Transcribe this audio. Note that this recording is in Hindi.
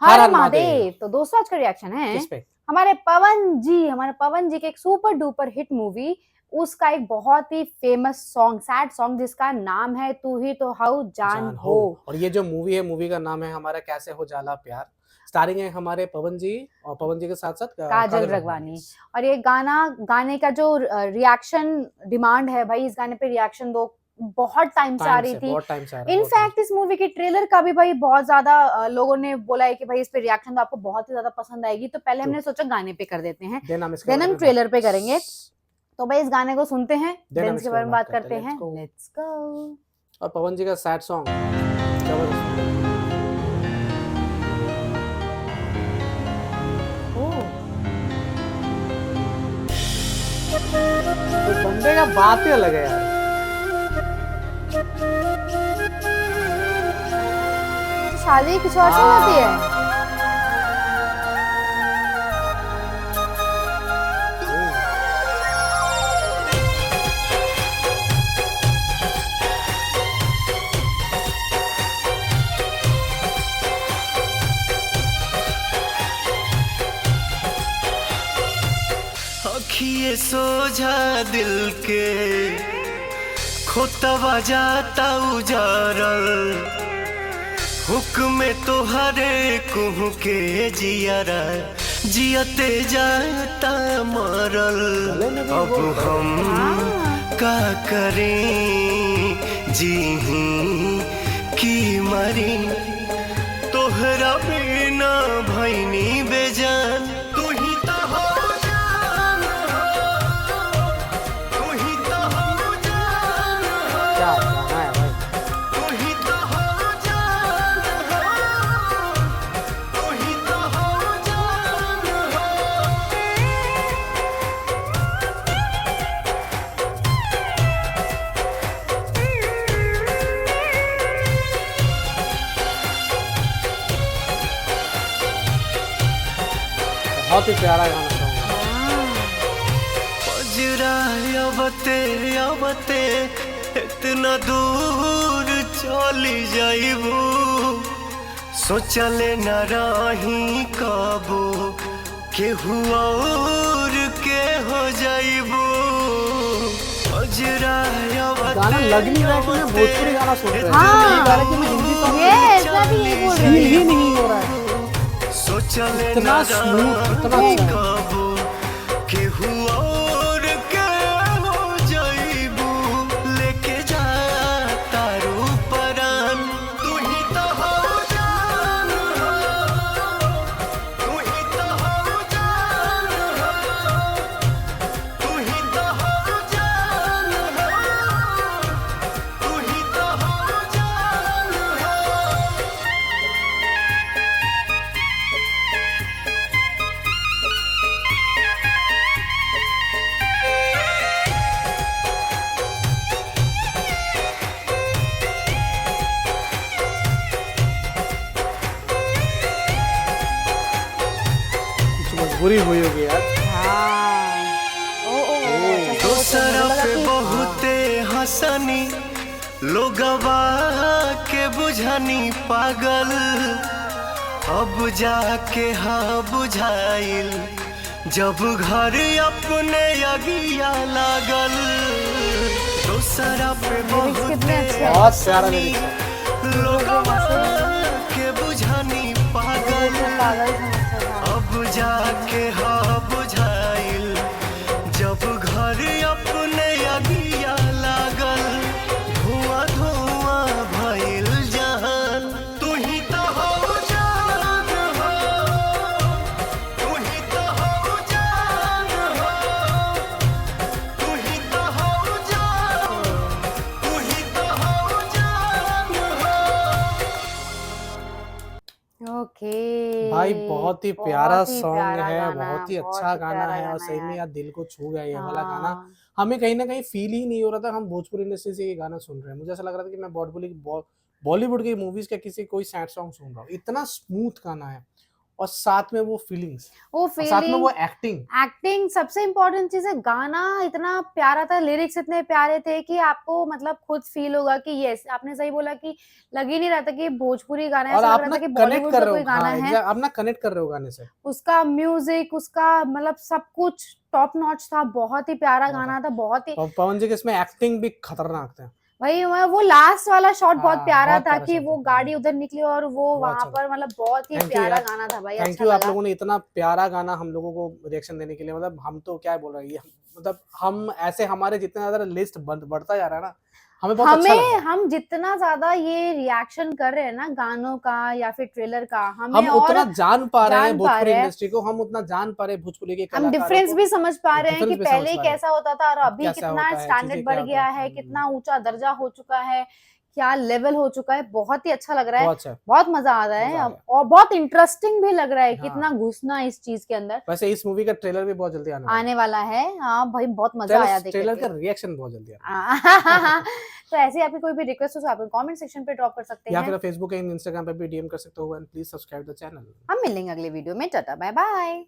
हर हर महादेव। तो दोस्तों आज का रिएक्शन है किस पे? हमारे पवन जी के एक सुपर डुपर हिट मूवी उसका एक बहुत ही फेमस सॉन्ग, सैड सॉन्ग जिसका नाम है तू ही तो हाउ जान हो। और ये जो मूवी है, मूवी का नाम है हमारा कैसे हो जाला प्यार। स्टारिंग है हमारे पवन जी, और पवन जी के साथ साथ काजल रगवानी। और ये गाने का जो रिएक्शन डिमांड है भाई, इस गाने पे रिएक्शन दो, बहुत टाइम से आ रही थी। बहुत टाइम से आ रहा है। इनफैक्ट इस मूवी के ट्रेलर का भी भाई बहुत ज्यादा लोगों ने बोला है कि भाई इस पे रिएक्शन तो आपको बहुत ही ज्यादा पसंद आएगी, तो पहले हमने सोचा गाने पे कर देते हैं, देन हम ट्रेलर पे करेंगे। तो भाई इस गाने को सुनते हैं, देन इसके बारे में बात करते हैं। Let's go. और पवन जी का सैड सॉन्ग उस बंदे का बात ही अलग है यार। शादी किसी और से होती है। अखिए सोझा दिल के खोतवा जाता उजारल, हुक्म तो हरे कुहू के जियारा जियते जाता मरल। अब हम का करें जी की मरी, तोहरा बिना भैनी बेजान। तू ही तो हो जान हो, तू ही तो हो जान हो, क्या गाना है भाई। तू ही तो हो जान हो, तू ही तो हो जान हो। बहुत ही प्यारा गाना सॉन्ग अबते इतना दूर चली जाइबू, सोचले न रही कबो केहू और के हो जाइबू। गाना लग नहीं रहा है कि मैं भोजपुरी गाना सुन रहा हाँ। हूँ, ये गाना कि मैं हिंदी सॉन्ग यस, मैं भी यही बोल रही ही हूँ। नहीं हो रहा है। सोचले इतना स्मूथ, इतना अच्छा। कबो केहू और के हो जाइबू, लेके जा तारू परान। तू ही तो हो जान हो, तू ही तो हो जान हो, तू ही तो हो जान हो, तू ही तो हो जान हो। कुछ मजबूरी हुई होगी यार। दोसरा पे बहुते हंसनी, लोगवा के बुझनी पागल, अब जाके हाँ बुझाइल जब घर अपने अगिया लागल। दोसरा पे बहुते बहुत प्यारा हंसनी, lyrics लोगवा के बुझनी पागल, अब जाके हाँ बुझाइल जब घर अपने अगिया लागल। धुआं धुआं भइल जहान। तू ही तो हो जान हो, तू ही तो हो जान हो, तू ही तो हो जान, तू ही तो हो जान हो। ओके भाई बहुत ही प्यारा सॉन्ग है, गाना, बहुत ही अच्छा गाना है, और सही में यार दिल को छू गया ये वाला गाना। हमें कहीं ना कहीं फील ही नहीं हो रहा था हम भोजपुरी इंडस्ट्री से ये गाना सुन रहे हैं। मुझे ऐसा लग रहा था कि मैं बॉलीवुड की मूवीज के किसी कोई सैड सॉन्ग सुन रहा हूँ। इतना स्मूथ गाना है, और साथ में वो फीलिंग्स, वो और साथ में फीलिंग, वो एक्टिंग। एक्टिंग, सबसे इम्पोर्टेंट चीज है गाना इतना प्यारा था, लिरिक्स इतने प्यारे थे कि आपको मतलब खुद फील होगा कि यस, आपने सही बोला कि लग ही नहीं रहा था कि भोजपुरी गाना है, और ऐसा लग आप रहा ना था कि कनेक्ट बॉलीवुड कर का रहे कोई हो, गाना हाँ है। एग्जैक्ट, आप ना कनेक्ट कर रहे हो गाने से। उसका म्यूजिक, उसका मतलब सब कुछ टॉप नॉच था, बहुत ही प्यारा बहुत गाना था, बहुत ही पवन जी के इसमें एक्टिंग भी खतरनाक था। भाई वो लास्ट वाला शॉट बहुत हाँ प्यारा बहुत था प्यारा कि शॉट वो था, गाड़ी उधर निकली और वो बहुत वहां अच्छा था। पर मतलब बहुत ही थैंक यू प्यारा यार, गाना था भाई, थैंक अच्छा यू आप लगा। लोगों ने इतना प्यारा गाना हम लोगों को रिएक्शन देने के लिए, मतलब हम तो क्या बोल रहे हैं, मतलब हम ऐसे हमारे जितने ज्यादा लिस्ट बढ़ता जा रहा है ना, हमें बहुत अच्छा लग रहा हमें, है। हम जितना ज्यादा ये रिएक्शन कर रहे हैं ना गानों का या फिर ट्रेलर का, हमें हम और उतना जान पा रहे हैं जान पा भोजपुरी रहे हैं, इंडस्ट्री को, हम उतना जान पा रहे हैं भोजपुरी के हम कलाकारों डिफरेंस को, भी समझ पा रहे हैं कि डिफरेंस भी समझ पहले पा रहे हैं कैसा होता था और अब अभी कैसा कितना होता है, स्टैंडर्ड चीजें बढ़ क्या होता गया है। है, कितना ऊंचा दर्जा हो चुका है, क्या लेवल हो चुका है, बहुत ही अच्छा लग रहा है, बहुत अच्छा है, बहुत मजा आ रहा मजा है आ गया। और बहुत इंटरेस्टिंग भी लग रहा है, कितना हाँ घुसना इस चीज के अंदर वैसे इस मूवी का ट्रेलर भी बहुत जल्दी आने वाला है, आने वाला है। हाँ भाई, बहुत मजा आया देख ट्रेलर करके। का रिएक्शन बहुत जल्दी आने वाला है। तो ऐसे ही आपकी कोई भी रिक्वेस्ट हो तो आप कमेंट सेक्शन पे ड्रॉप कर सकते या हैं। फिर फेसबुक एंड इंस्टाग्राम पे भी डीएम कर सकते हो, and please subscribe the channel. हम मिलेंगे अगले वीडियो में, टाटा बाय बाय।